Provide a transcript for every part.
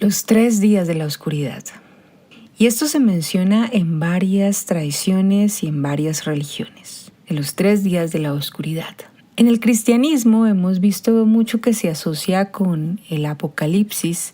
Los 3 días de la oscuridad. Y esto se menciona en varias tradiciones y en varias religiones, en los 3 días de la oscuridad. En el cristianismo hemos visto mucho que se asocia con el Apocalipsis,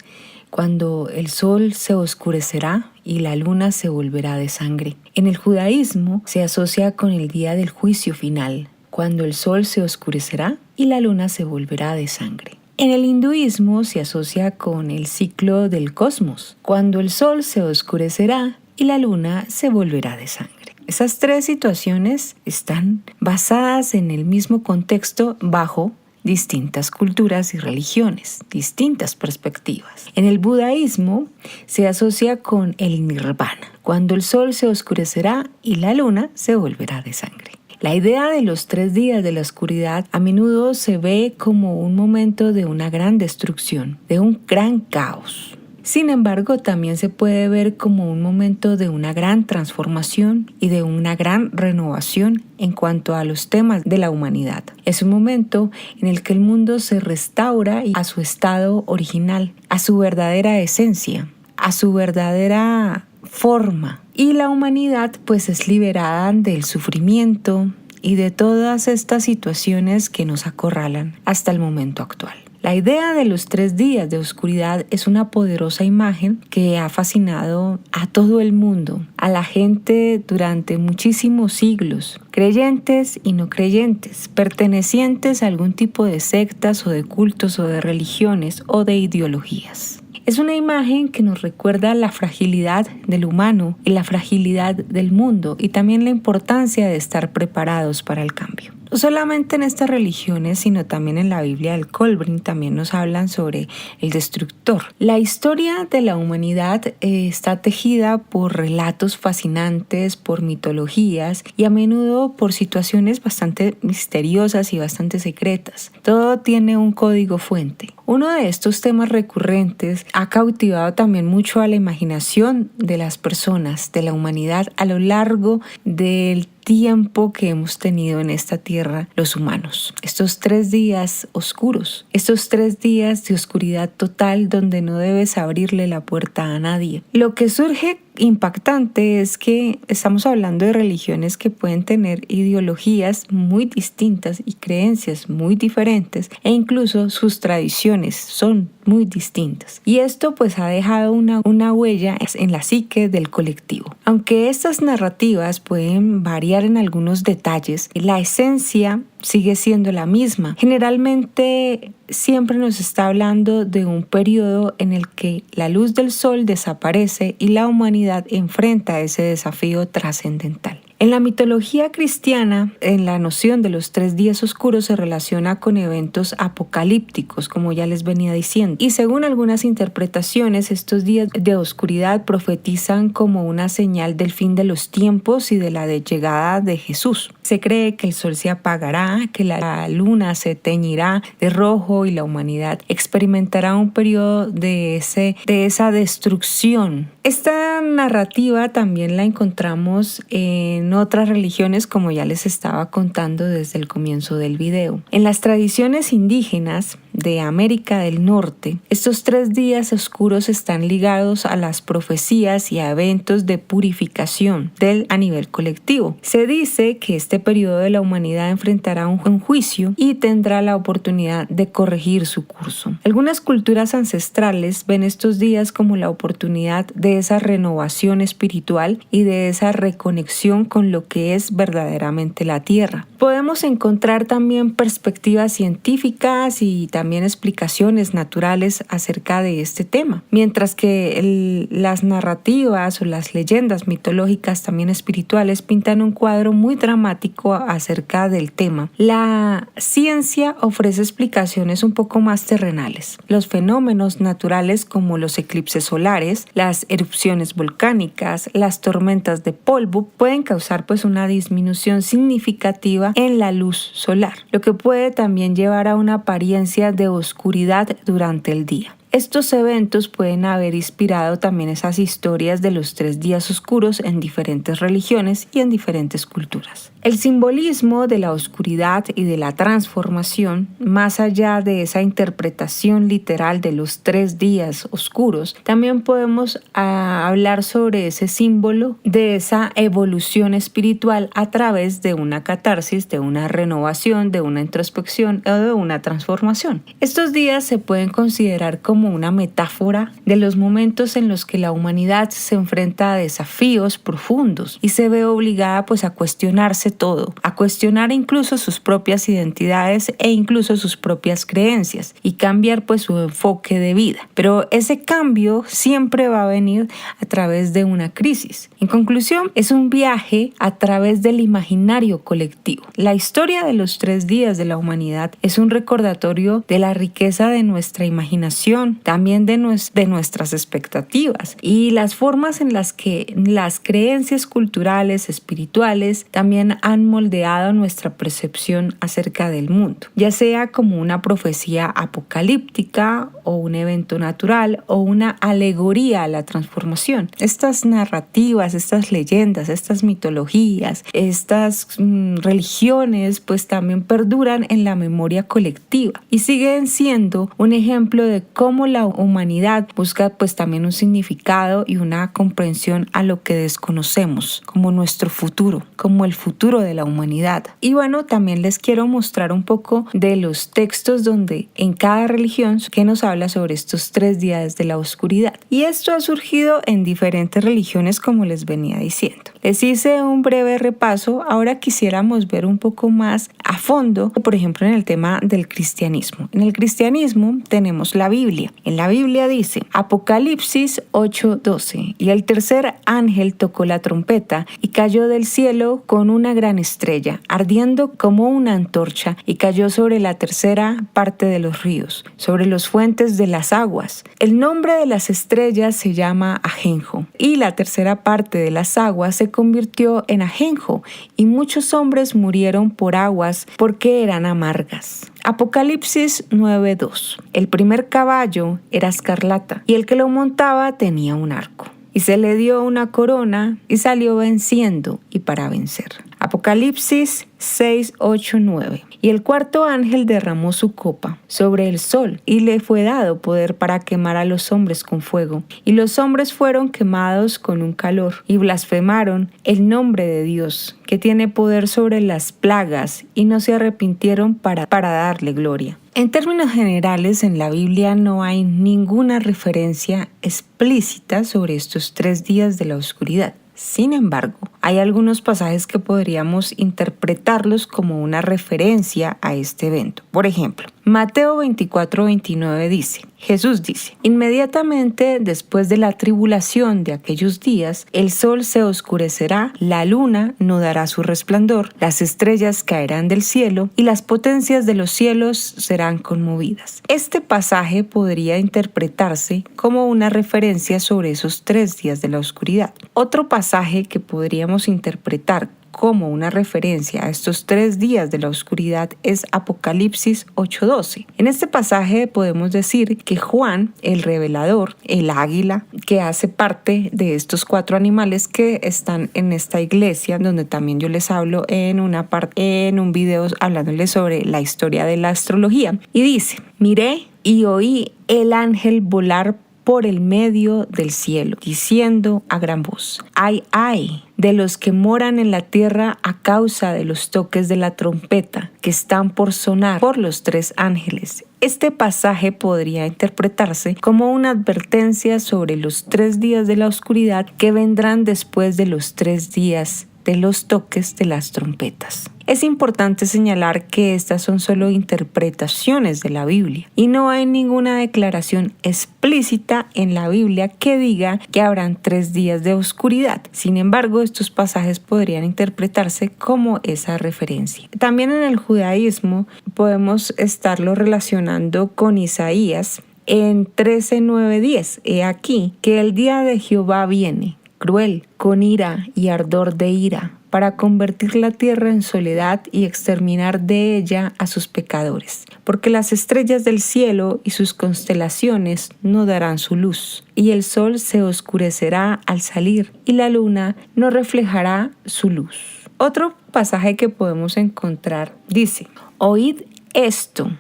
cuando el sol se oscurecerá y la luna se volverá de sangre. En el judaísmo se asocia con el día del juicio final, cuando el sol se oscurecerá y la luna se volverá de sangre. En el hinduismo se asocia con el ciclo del cosmos, cuando el sol se oscurecerá y la luna se volverá de sangre. Esas 3 situaciones están basadas en el mismo contexto bajo distintas culturas y religiones, distintas perspectivas. En el budaísmo se asocia con el nirvana, cuando el sol se oscurecerá y la luna se volverá de sangre. La idea de los 3 días de la oscuridad a menudo se ve como un momento de una gran destrucción, de un gran caos. Sin embargo, también se puede ver como un momento de una gran transformación y de una gran renovación en cuanto a los temas de la humanidad. Es un momento en el que el mundo se restaura a su estado original, a su verdadera esencia, a su verdadera forma. Y la humanidad pues es liberada del sufrimiento y de todas estas situaciones que nos acorralan hasta el momento actual. La idea de los 3 días de oscuridad es una poderosa imagen que ha fascinado a todo el mundo, a la gente durante muchísimos siglos, creyentes y no creyentes, pertenecientes a algún tipo de sectas o de cultos o de religiones o de ideologías. Es una imagen que nos recuerda la fragilidad del humano y la fragilidad del mundo y también la importancia de estar preparados para el cambio. No solamente en estas religiones, sino también en la Biblia del Colbrin también nos hablan sobre el destructor. La historia de la humanidad está tejida por relatos fascinantes, por mitologías y a menudo por situaciones bastante misteriosas y bastante secretas. Todo tiene un código fuente. Uno de estos temas recurrentes ha cautivado también mucho a la imaginación de las personas, de la humanidad a lo largo del tiempo que hemos tenido en esta tierra los humanos. Estos 3 días oscuros, estos 3 días de oscuridad total donde no debes abrirle la puerta a nadie. Lo que surge impactante es que estamos hablando de religiones que pueden tener ideologías muy distintas y creencias muy diferentes e incluso sus tradiciones son muy distintas. Y esto pues ha dejado una huella en la psique del colectivo. Aunque estas narrativas pueden variar en algunos detalles, la esencia sigue siendo la misma. Generalmente siempre nos está hablando de un periodo en el que la luz del sol desaparece y la humanidad enfrenta ese desafío trascendental. En la mitología cristiana, en la noción de los 3 días oscuros se relaciona con eventos apocalípticos, como ya les venía diciendo. Y según algunas interpretaciones, estos días de oscuridad profetizan como una señal del fin de los tiempos y de la llegada de Jesús. Se cree que el sol se apagará, que la luna se teñirá de rojo y la humanidad experimentará un periodo de esa destrucción. Esta narrativa también la encontramos en otras religiones, como ya les estaba contando desde el comienzo del video. En las tradiciones indígenas de América del Norte, estos 3 días oscuros están ligados a las profecías y a eventos de purificación a nivel colectivo. Se dice que este periodo de la humanidad enfrentará un juicio y tendrá la oportunidad de corregir su curso. Algunas culturas ancestrales ven estos días como la oportunidad de esa renovación espiritual y de esa reconexión con lo que es verdaderamente la tierra. Podemos encontrar también perspectivas científicas y también explicaciones naturales acerca de este tema, mientras que las narrativas o las leyendas mitológicas también espirituales pintan un cuadro muy dramático acerca del tema. La ciencia ofrece explicaciones un poco más terrenales. Los fenómenos naturales como los eclipses solares, las erupciones volcánicas, las tormentas de polvo pueden causar pues una disminución significativa en la luz solar, lo que puede también llevar a una apariencia de oscuridad durante el día. Estos eventos pueden haber inspirado también esas historias de los 3 días oscuros en diferentes religiones y en diferentes culturas. El simbolismo de la oscuridad y de la transformación, más allá de esa interpretación literal de los 3 días oscuros, también podemos hablar sobre ese símbolo de esa evolución espiritual a través de una catarsis, de una renovación, de una introspección o de una transformación. Estos días se pueden considerar como una metáfora de los momentos en los que la humanidad se enfrenta a desafíos profundos y se ve obligada a cuestionarse todo, a cuestionar incluso sus propias identidades e incluso sus propias creencias y cambiar su enfoque de vida. Pero ese cambio siempre va a venir a través de una crisis. En conclusión, es un viaje a través del imaginario colectivo. La historia de los 3 días de la humanidad es un recordatorio de la riqueza de nuestra imaginación, también de nuestras expectativas y las formas en las que las creencias culturales, espirituales, también han moldeado nuestra percepción acerca del mundo, ya sea como una profecía apocalíptica o un evento natural o una alegoría a la transformación. Estas narrativas, estas leyendas, estas mitologías, estas religiones también perduran en la memoria colectiva y siguen siendo un ejemplo de cómo la humanidad busca también un significado y una comprensión a lo que desconocemos, como nuestro futuro, como el futuro de la humanidad. Y también les quiero mostrar un poco de los textos donde en cada religión que nos habla sobre estos 3 días de la oscuridad. Y esto ha surgido en diferentes religiones, como les venía diciendo. Les hice un breve repaso, ahora quisiéramos ver un poco más a fondo, por ejemplo, en el tema del cristianismo. En el cristianismo tenemos la Biblia. En la Biblia dice, Apocalipsis 8:12, y el tercer ángel tocó la trompeta y cayó del cielo con una gran estrella, ardiendo como una antorcha, y cayó sobre la tercera parte de los ríos, sobre los fuentes de las aguas. El nombre de las estrellas se llama ajenjo, y la tercera parte de las aguas se convirtió en ajenjo, y muchos hombres murieron por aguas porque eran amargas. Apocalipsis 9:2. El primer caballo era escarlata, y el que lo montaba tenía un arco. Y se le dio una corona y salió venciendo y para vencer. Apocalipsis 6, 8, 9. Y el cuarto ángel derramó su copa sobre el sol y le fue dado poder para quemar a los hombres con fuego. Y los hombres fueron quemados con un calor y blasfemaron el nombre de Dios, que tiene poder sobre las plagas, y no se arrepintieron para darle gloria. En términos generales, en la Biblia no hay ninguna referencia explícita sobre estos 3 días de la oscuridad. Sin embargo, hay algunos pasajes que podríamos interpretarlos como una referencia a este evento. Por ejemplo, Mateo 24:29 dice, Jesús dice, inmediatamente después de la tribulación de aquellos días, el sol se oscurecerá, la luna no dará su resplandor, las estrellas caerán del cielo y las potencias de los cielos serán conmovidas. Este pasaje podría interpretarse como una referencia sobre esos 3 días de la oscuridad. Otro pasaje que podríamos interpretar como una referencia a estos 3 días de la oscuridad es Apocalipsis 8:12. En este pasaje podemos decir que Juan, el revelador, el águila, que hace parte de estos 4 animales que están en esta iglesia, donde también yo les hablo en un video hablándoles sobre la historia de la astrología, y dice, miré y oí el ángel volar por el medio del cielo, diciendo a gran voz, ¡ay, ay! De los que moran en la tierra a causa de los toques de la trompeta que están por sonar por los 3 ángeles. Este pasaje podría interpretarse como una advertencia sobre los 3 días de la oscuridad que vendrán después de los 3 días de los toques de las trompetas. Es importante señalar que estas son solo interpretaciones de la Biblia y no hay ninguna declaración explícita en la Biblia que diga que habrán 3 días de oscuridad. Sin embargo, estos pasajes podrían interpretarse como esa referencia. También en el judaísmo podemos estarlo relacionando con Isaías en 13:9-10. He aquí que el día de Jehová viene, cruel, con ira y ardor de ira, para convertir la tierra en soledad y exterminar de ella a sus pecadores, porque las estrellas del cielo y sus constelaciones no darán su luz, y el sol se oscurecerá al salir, y la luna no reflejará su luz. Otro pasaje que podemos encontrar dice: oíd esto,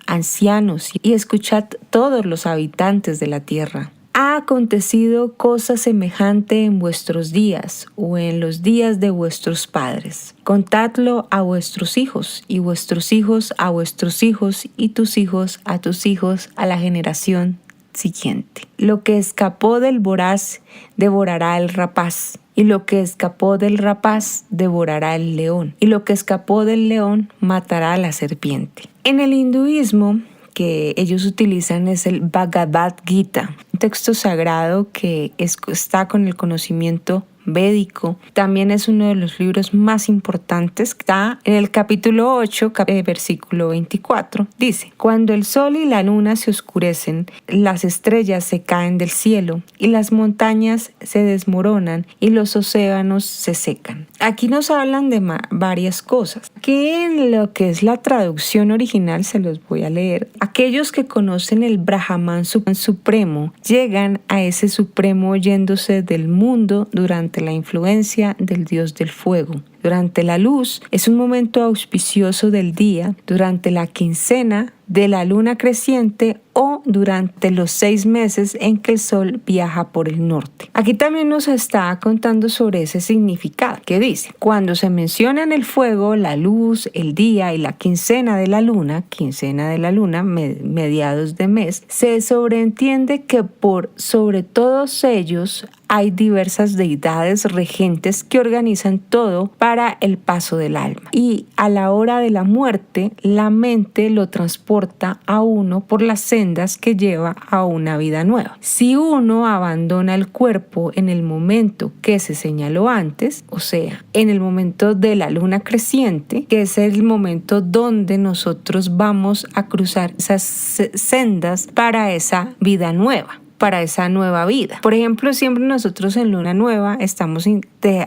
ancianos, y escuchad todos los habitantes de la tierra. ¿Ha acontecido cosa semejante en vuestros días o en los días de vuestros padres? Contadlo a vuestros hijos, y vuestros hijos a vuestros hijos, y tus hijos a tus hijos, a la generación siguiente. Lo que escapó del voraz devorará el rapaz, y lo que escapó del rapaz devorará el león, y lo que escapó del león matará a la serpiente. En el hinduismo, que ellos utilizan es el Bhagavad Gita, un texto sagrado que está con el conocimiento védico. También es uno de los libros más importantes. Está en el capítulo 8, versículo 24. Dice: cuando el sol y la luna se oscurecen, las estrellas se caen del cielo, y las montañas se desmoronan, y los océanos se secan. Aquí nos hablan de varias cosas. Aquí en lo que es la traducción original se los voy a leer. Aquellos que conocen el Brahman supremo llegan a ese supremo yéndose del mundo durante la influencia del dios del fuego. Durante la luz es un momento auspicioso del día, durante la quincena de la luna creciente o durante los 6 meses en que el sol viaja por el norte. Aquí también nos está contando sobre ese significado que dice: cuando se mencionan el fuego, la luz, el día y la quincena de la luna, mediados de mes, se sobreentiende que por sobre todos ellos hay diversas deidades regentes que organizan todo para el paso del alma. Y a la hora de la muerte, la mente lo transporta a uno por las sendas que lleva a una vida nueva. Si uno abandona el cuerpo en el momento que se señaló antes, o sea, en el momento de la luna creciente, que es el momento donde nosotros vamos a cruzar esas sendas para esa vida nueva, para esa nueva vida. Por ejemplo, siempre nosotros en luna nueva estamos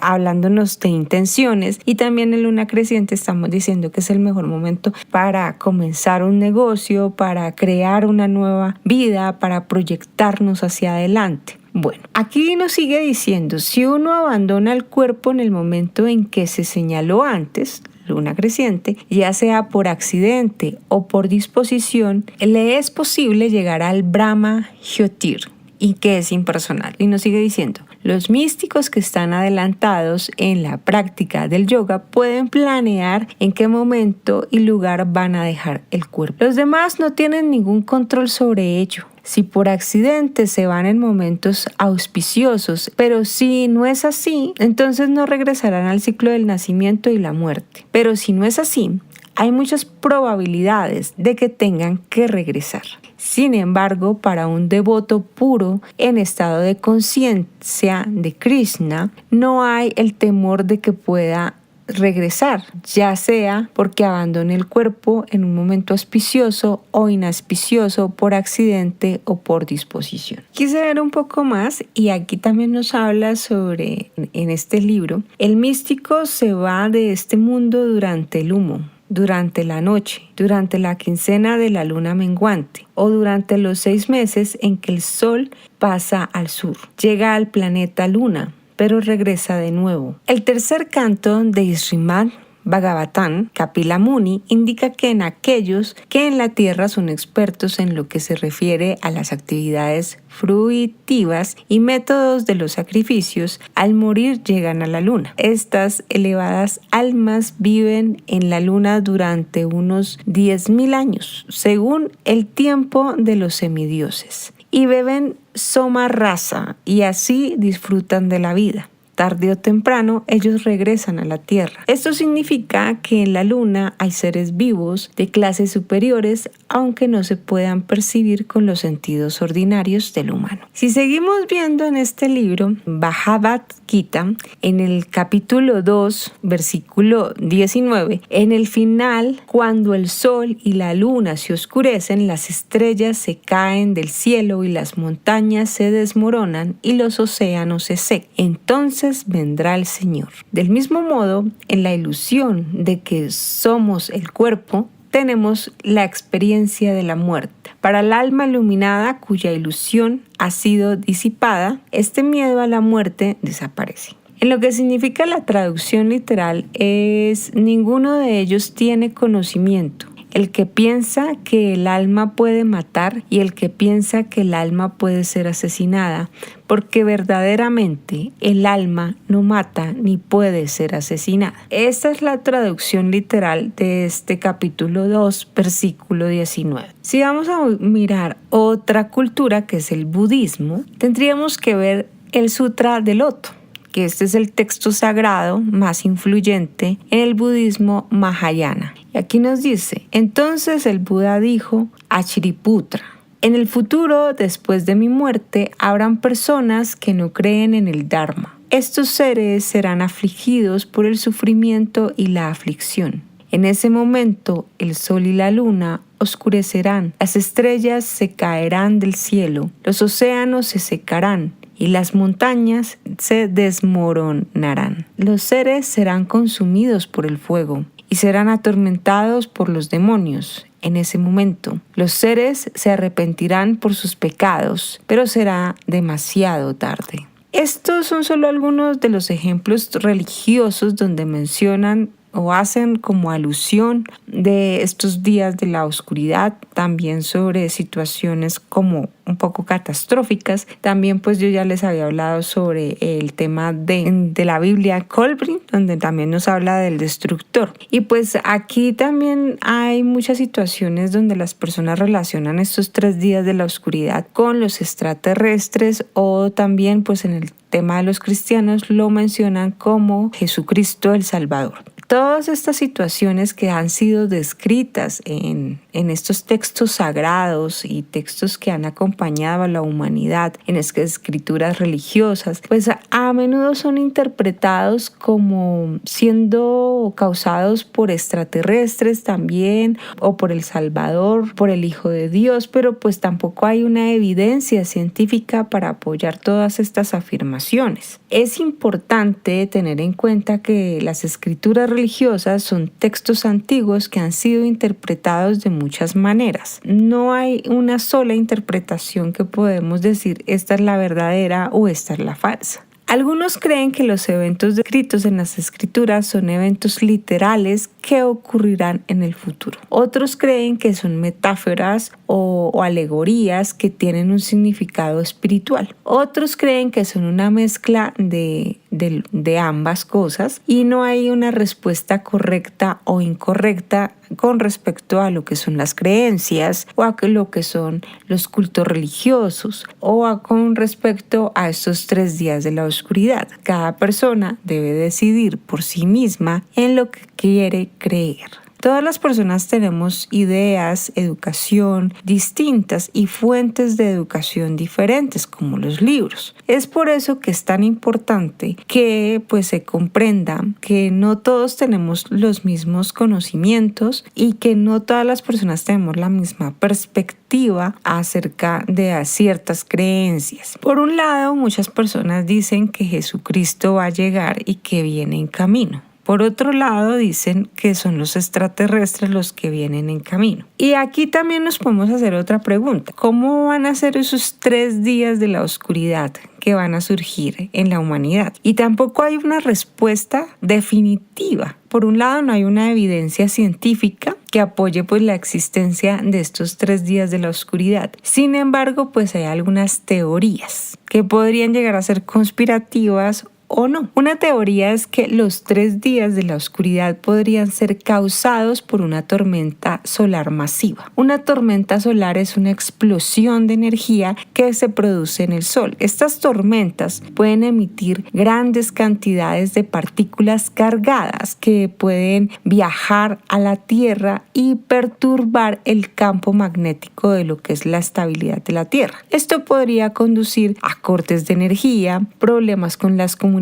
hablándonos de intenciones, y también en luna creciente estamos diciendo que es el mejor momento para comenzar un negocio, para crear una nueva vida, para proyectarnos hacia adelante. Bueno, aquí nos sigue diciendo: si uno abandona el cuerpo en el momento en que se señaló antes, luna creciente, ya sea por accidente o por disposición, le es posible llegar al Brahma Jyotir, y que es impersonal. Y nos sigue diciendo: los místicos que están adelantados en la práctica del yoga pueden planear en qué momento y lugar van a dejar el cuerpo. Los demás no tienen ningún control sobre ello. Si por accidente se van en momentos auspiciosos, pero si no es así, entonces no regresarán al ciclo del nacimiento y la muerte. Pero si no es así, hay muchas probabilidades de que tengan que regresar. Sin embargo, para un devoto puro en estado de conciencia de Krishna, no hay el temor de que pueda regresar, ya sea porque abandone el cuerpo en un momento auspicioso o inauspicioso, por accidente o por disposición. Quise ver un poco más, y aquí también nos habla sobre, en este libro, el místico se va de este mundo durante el humo, durante la noche, durante la quincena de la luna menguante, o durante los 6 meses en que el sol pasa al sur. Llega al planeta Luna, pero regresa de nuevo. El tercer canto de Srimad Bhagavatam, Kapila Muni, indica que en aquellos que en la tierra son expertos en lo que se refiere a las actividades fruitivas y métodos de los sacrificios, al morir llegan a la luna. Estas elevadas almas viven en la luna durante unos 10.000 años, según el tiempo de los semidioses, y beben soma rasa, y así disfrutan de la vida. Tarde o temprano, ellos regresan a la Tierra. Esto significa que en la Luna hay seres vivos de clases superiores, aunque no se puedan percibir con los sentidos ordinarios del humano. Si seguimos viendo en este libro, Bhagavad Gita, en el capítulo 2, versículo 19, en el final, cuando el sol y la luna se oscurecen, las estrellas se caen del cielo y las montañas se desmoronan y los océanos se secan. Entonces entonces vendrá el Señor. Del mismo modo, en la ilusión de que somos el cuerpo, tenemos la experiencia de la muerte. Para el alma iluminada cuya ilusión ha sido disipada, este miedo a la muerte desaparece. En lo que significa la traducción literal es: ninguno de ellos tiene conocimiento. El que piensa que el alma puede matar y el que piensa que el alma puede ser asesinada, porque verdaderamente el alma no mata ni puede ser asesinada. Esta es la traducción literal de este capítulo 2, versículo 19. Si vamos a mirar otra cultura, que es el budismo, tendríamos que ver el Sutra del Loto, que este es el texto sagrado más influyente en el budismo Mahayana. Y aquí nos dice: entonces el Buda dijo a Shariputra: en el futuro, después de mi muerte, habrán personas que no creen en el Dharma. Estos seres serán afligidos por el sufrimiento y la aflicción. En ese momento, el sol y la luna oscurecerán, las estrellas se caerán del cielo, los océanos se secarán y las montañas se desmoronarán. Los seres serán consumidos por el fuego y serán atormentados por los demonios. En ese momento, los seres se arrepentirán por sus pecados, pero será demasiado tarde. Estos son solo algunos de los ejemplos religiosos donde mencionan o hacen como alusión de estos días de la oscuridad, también sobre situaciones como un poco catastróficas. También pues yo ya les había hablado sobre el tema de la Biblia Kolbrin, donde también nos habla del destructor. Y pues aquí también hay muchas situaciones donde las personas relacionan estos 3 días de la oscuridad con los extraterrestres, o también pues en el tema de los cristianos lo mencionan como Jesucristo el Salvador. Todas estas situaciones que han sido descritas en estos textos sagrados y textos que han acompañado a la humanidad en escrituras religiosas, pues a menudo son interpretados como siendo causados por extraterrestres también, o por el Salvador, por el Hijo de Dios, pero pues tampoco hay una evidencia científica para apoyar todas estas afirmaciones. Es importante tener en cuenta que las escrituras religiosas son textos antiguos que han sido interpretados de muchas maneras. No hay una sola interpretación que podemos decir esta es la verdadera o esta es la falsa. Algunos creen que los eventos descritos en las escrituras son eventos literales que ocurrirán en el futuro. Otros creen que son metáforas o alegorías que tienen un significado espiritual. Otros creen que son una mezcla de ambas cosas, y no hay una respuesta correcta o incorrecta con respecto a lo que son las creencias o a lo que son los cultos religiosos o con respecto a estos 3 días de la oscuridad. Cada persona debe decidir por sí misma en lo que quiere creer. Todas las personas tenemos ideas, educación distintas y fuentes de educación diferentes, como los libros. Es por eso que es tan importante que se comprenda que no todos tenemos los mismos conocimientos y que no todas las personas tenemos la misma perspectiva acerca de ciertas creencias. Por un lado, muchas personas dicen que Jesucristo va a llegar y que viene en camino. Por otro lado, dicen que son los extraterrestres los que vienen en camino. Y aquí también nos podemos hacer otra pregunta. ¿Cómo van a ser esos 3 días de la oscuridad que van a surgir en la humanidad? Y tampoco hay una respuesta definitiva. Por un lado, no hay una evidencia científica que apoye la existencia de estos 3 días de la oscuridad. Sin embargo, hay algunas teorías que podrían llegar a ser conspirativas o no. Una teoría es que los 3 días de la oscuridad podrían ser causados por una tormenta solar masiva. Una tormenta solar es una explosión de energía que se produce en el Sol. Estas tormentas pueden emitir grandes cantidades de partículas cargadas que pueden viajar a la Tierra y perturbar el campo magnético de lo que es la estabilidad de la Tierra. Esto podría conducir a cortes de energía, problemas con las comunicaciones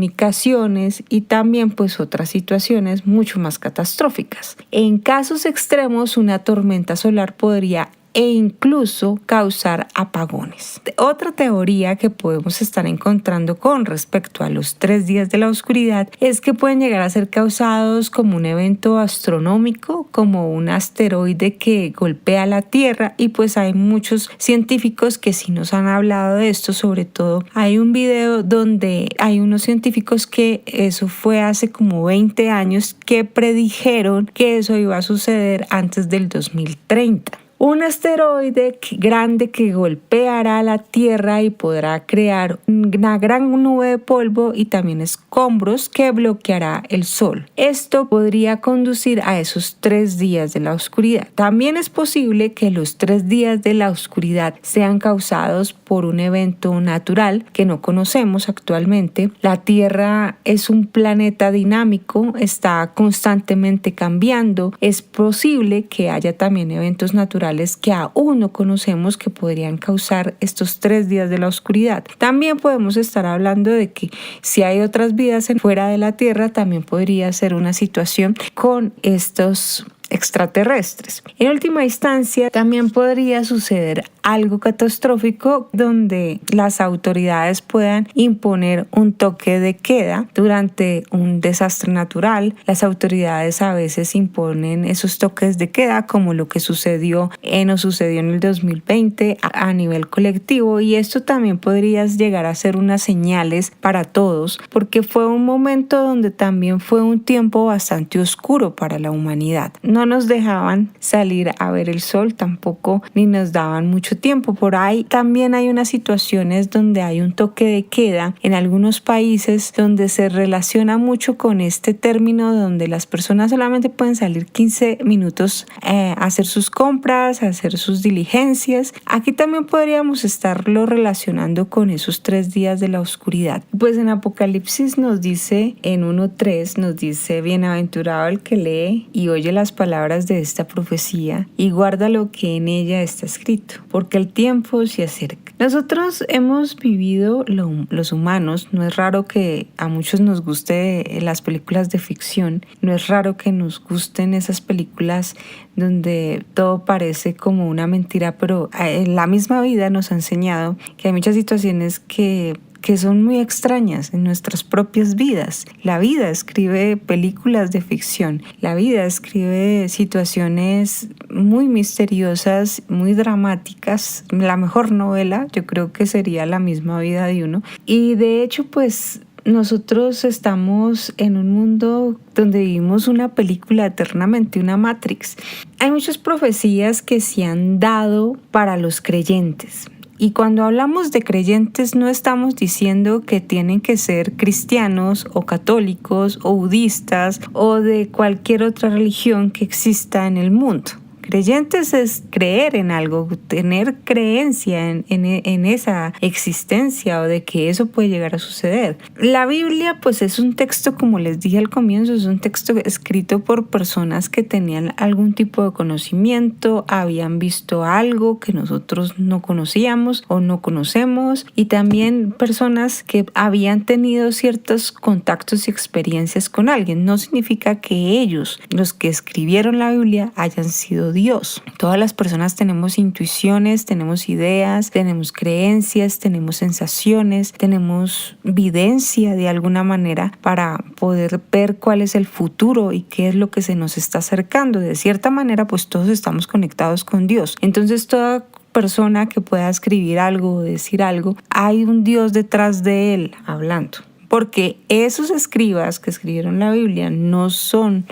y también otras situaciones mucho más catastróficas. En casos extremos, una tormenta solar podría e incluso causar apagones. Otra teoría que podemos estar encontrando con respecto a los 3 días de la oscuridad es que pueden llegar a ser causados como un evento astronómico, como un asteroide que golpea la Tierra, y pues hay muchos científicos que sí nos han hablado de esto. Sobre todo hay un video donde hay unos científicos que eso fue hace como 20 años que predijeron que eso iba a suceder antes del 2030. Un asteroide grande que golpeará la Tierra y podrá crear una gran nube de polvo y también escombros que bloqueará el Sol. Esto podría conducir a esos 3 días de la oscuridad. También es posible que los 3 días de la oscuridad sean causados por un evento natural que no conocemos actualmente. La Tierra es un planeta dinámico, está constantemente cambiando. Es posible que haya también eventos naturales que aún no conocemos que podrían causar estos 3 días de la oscuridad. También podemos estar hablando de que si hay otras vidas fuera de la Tierra, también podría ser una situación con estos extraterrestres. En última instancia, también podría suceder algo catastrófico donde las autoridades puedan imponer un toque de queda durante un desastre natural. Las autoridades a veces imponen esos toques de queda, como lo que sucedió en el 2020 a nivel colectivo, y esto también podría llegar a ser unas señales para todos, porque fue un momento donde también fue un tiempo bastante oscuro para la humanidad. No nos dejaban salir a ver el sol tampoco, ni nos daban mucho tiempo. Por ahí también hay unas situaciones donde hay un toque de queda en algunos países donde se relaciona mucho con este término, donde las personas solamente pueden salir 15 minutos a hacer sus compras, a hacer sus diligencias. Aquí también podríamos estarlo relacionando con esos 3 días de la oscuridad. Pues en Apocalipsis nos dice, en 1:3 nos dice: bienaventurado el que lee y oye las palabras de esta profecía y guarda lo que en ella está escrito, porque el tiempo se acerca. Nosotros hemos vivido, los humanos, no es raro que a muchos nos guste las películas de ficción, no es raro que nos gusten esas películas donde todo parece como una mentira, pero en la misma vida nos ha enseñado que hay muchas situaciones que son muy extrañas en nuestras propias vidas. La vida escribe películas de ficción, la vida escribe situaciones muy misteriosas, muy dramáticas. La mejor novela yo creo que sería la misma vida de uno, y de hecho pues nosotros estamos en un mundo donde vivimos una película eternamente, una Matrix. Hay muchas profecías que se han dado para los creyentes. Y cuando hablamos de creyentes no estamos diciendo que tienen que ser cristianos o católicos o budistas o de cualquier otra religión que exista en el mundo. Creyentes es creer en algo, tener creencia en esa existencia o de que eso puede llegar a suceder. La Biblia pues es un texto, como les dije al comienzo, es un texto escrito por personas que tenían algún tipo de conocimiento, habían visto algo que nosotros no conocíamos o no conocemos, y también personas que habían tenido ciertos contactos y experiencias con alguien. No significa que ellos, los que escribieron la Biblia, hayan sido Dios. Todas las personas tenemos intuiciones, tenemos ideas, tenemos creencias, tenemos sensaciones, tenemos videncia de alguna manera para poder ver cuál es el futuro y qué es lo que se nos está acercando. De cierta manera, pues todos estamos conectados con Dios. Entonces, toda persona que pueda escribir algo o decir algo, hay un Dios detrás de él hablando. Porque esos escribas que escribieron la Biblia no son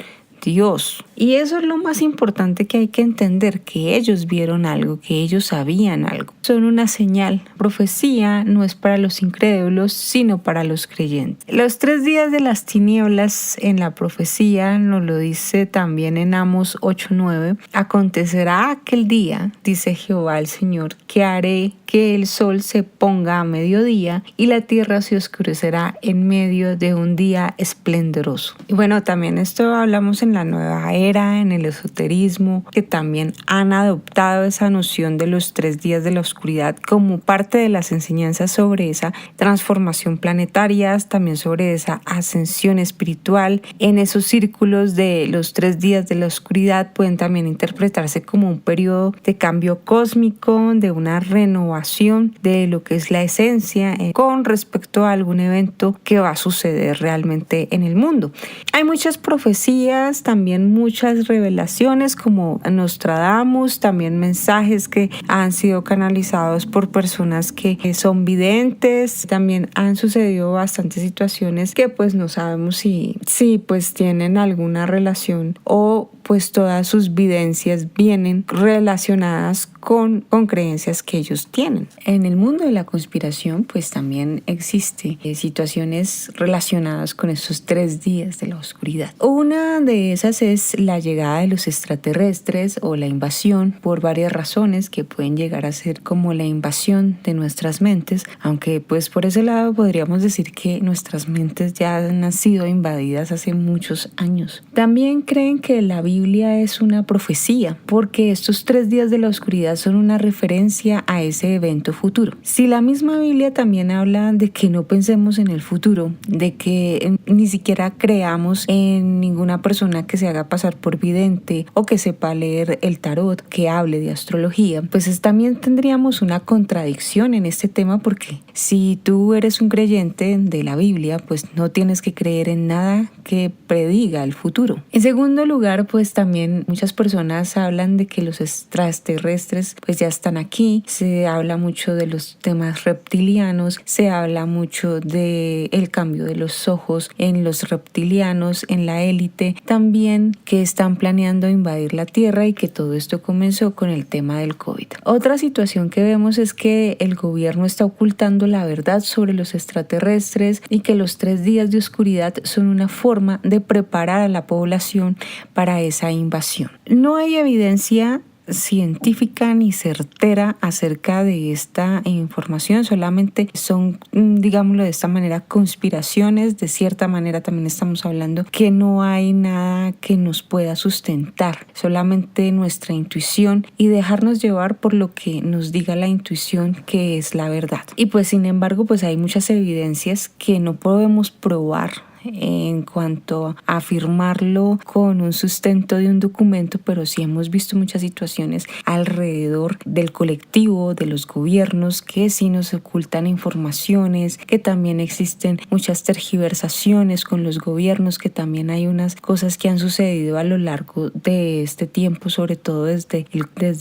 Dios. Y eso es lo más importante que hay que entender, que ellos vieron algo, que ellos sabían algo. Son una señal. La profecía no es para los incrédulos, sino para los creyentes. Los 3 días de las tinieblas en la profecía nos lo dice también en Amos 8:9. Acontecerá aquel día, dice Jehová el Señor, que haré que el sol se ponga a mediodía y la tierra se oscurecerá en medio de un día esplendoroso. Y bueno, también esto hablamos en la nueva era en el esoterismo, que también han adoptado esa noción de los 3 días de la oscuridad como parte de las enseñanzas sobre esa transformación planetaria, también sobre esa ascensión espiritual. En esos círculos de los 3 días de la oscuridad pueden también interpretarse como un periodo de cambio cósmico, de una renovación de lo que es la esencia con respecto a algún evento que va a suceder realmente en el mundo. Hay muchas profecías, también muchas revelaciones como Nostradamus, también mensajes que han sido canalizados por personas que son videntes. También han sucedido bastantes situaciones que pues no sabemos si pues tienen alguna relación o pues todas sus videncias vienen relacionadas con creencias que ellos tienen. En el mundo de la conspiración pues también existe situaciones relacionadas con esos 3 días de la oscuridad. Una de esas es la llegada de los extraterrestres o la invasión, por varias razones que pueden llegar a ser como la invasión de nuestras mentes, aunque pues por ese lado podríamos decir que nuestras mentes ya han sido invadidas hace muchos años. También creen que la Biblia es una profecía, porque estos 3 días de la oscuridad son una referencia a ese evento futuro. Si la misma Biblia también habla de que no pensemos en el futuro, de que ni siquiera creamos en ninguna persona que se haga pasar por vidente o que sepa leer el tarot, que hable de astrología, pues también tendríamos una contradicción en este tema, porque si tú eres un creyente de la Biblia, pues no tienes que creer en nada que prediga el futuro. En segundo lugar, pues también muchas personas hablan de que los extraterrestres pues ya están aquí. Se habla mucho de los temas reptilianos, se habla mucho de el cambio de los ojos en los reptilianos, en la élite, también que están planeando invadir la Tierra y que todo esto comenzó con el tema del COVID. Otra situación que vemos es que el gobierno está ocultando la verdad sobre los extraterrestres y que los 3 días de oscuridad son una forma de preparar a la población para esa invasión. No hay evidencia científica ni certera acerca de esta información, solamente son, digámoslo de esta manera, conspiraciones. De cierta manera también estamos hablando que no hay nada que nos pueda sustentar, solamente nuestra intuición y dejarnos llevar por lo que nos diga la intuición que es la verdad. Y pues sin embargo pues hay muchas evidencias que no podemos probar en cuanto a afirmarlo con un sustento de un documento, pero sí hemos visto muchas situaciones alrededor del colectivo, de los gobiernos, que sí nos ocultan informaciones, que también existen muchas tergiversaciones con los gobiernos, que también hay unas cosas que han sucedido a lo largo de este tiempo, sobre todo desde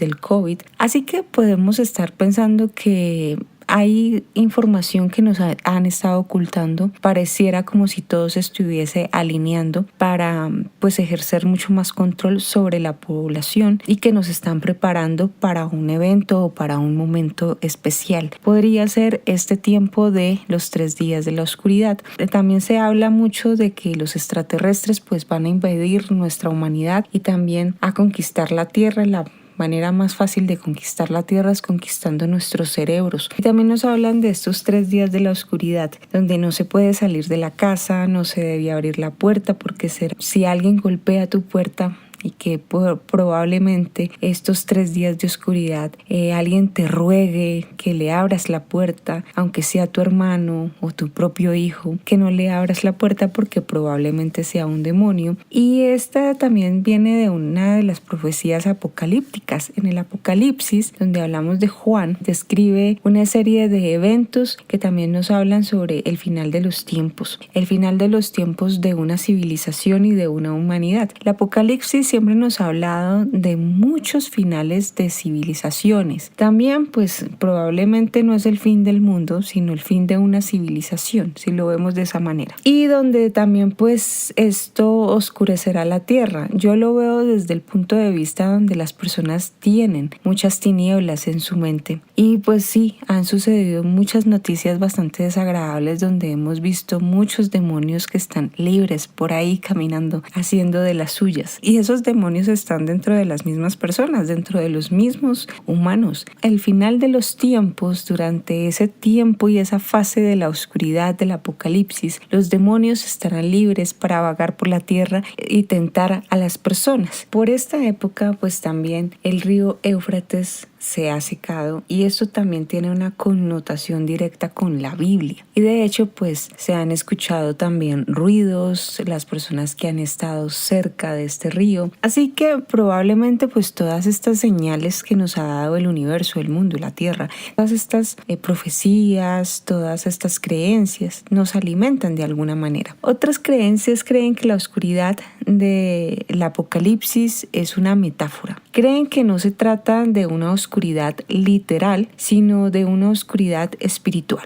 el COVID. Así que podemos estar pensando que hay información que nos han estado ocultando. Pareciera como si todo se estuviese alineando para pues ejercer mucho más control sobre la población y que nos están preparando para un evento o para un momento especial. Podría ser este tiempo de los 3 días de la oscuridad. También se habla mucho de que los extraterrestres pues van a invadir nuestra humanidad y también a conquistar la Tierra. La manera más fácil de conquistar la Tierra es conquistando nuestros cerebros. Y también nos hablan de estos 3 días de la oscuridad, donde no se puede salir de la casa, no se debe abrir la puerta, porque si alguien golpea tu puerta, y que probablemente estos 3 días de oscuridad alguien te ruegue que le abras la puerta, aunque sea tu hermano o tu propio hijo, que no le abras la puerta porque probablemente sea un demonio. Y esta también viene de una de las profecías apocalípticas. En el Apocalipsis, donde hablamos de Juan, describe una serie de eventos que también nos hablan sobre el final de los tiempos de una civilización y de una humanidad. El Apocalipsis siempre nos ha hablado de muchos finales de civilizaciones. También pues probablemente no es el fin del mundo, sino el fin de una civilización, si lo vemos de esa manera. Y donde también pues esto oscurecerá la tierra. Yo lo veo desde el punto de vista donde las personas tienen muchas tinieblas en su mente. Y pues sí, han sucedido muchas noticias bastante desagradables donde hemos visto muchos demonios que están libres por ahí caminando, haciendo de las suyas. Y esos demonios están dentro de las mismas personas, dentro de los mismos humanos. Al final de los tiempos, durante ese tiempo y esa fase de la oscuridad del Apocalipsis, los demonios estarán libres para vagar por la tierra y tentar a las personas. Por esta época, pues también el río Éufrates se ha secado y esto también tiene una connotación directa con la Biblia. Y de hecho, pues se han escuchado también ruidos, las personas que han estado cerca de este río. Así que probablemente pues todas estas señales que nos ha dado el universo, el mundo, la tierra, todas estas profecías, todas estas creencias nos alimentan de alguna manera. Otras creencias creen que la oscuridad del Apocalipsis es una metáfora. Creen que no se trata de una oscuridad literal, sino de una oscuridad espiritual.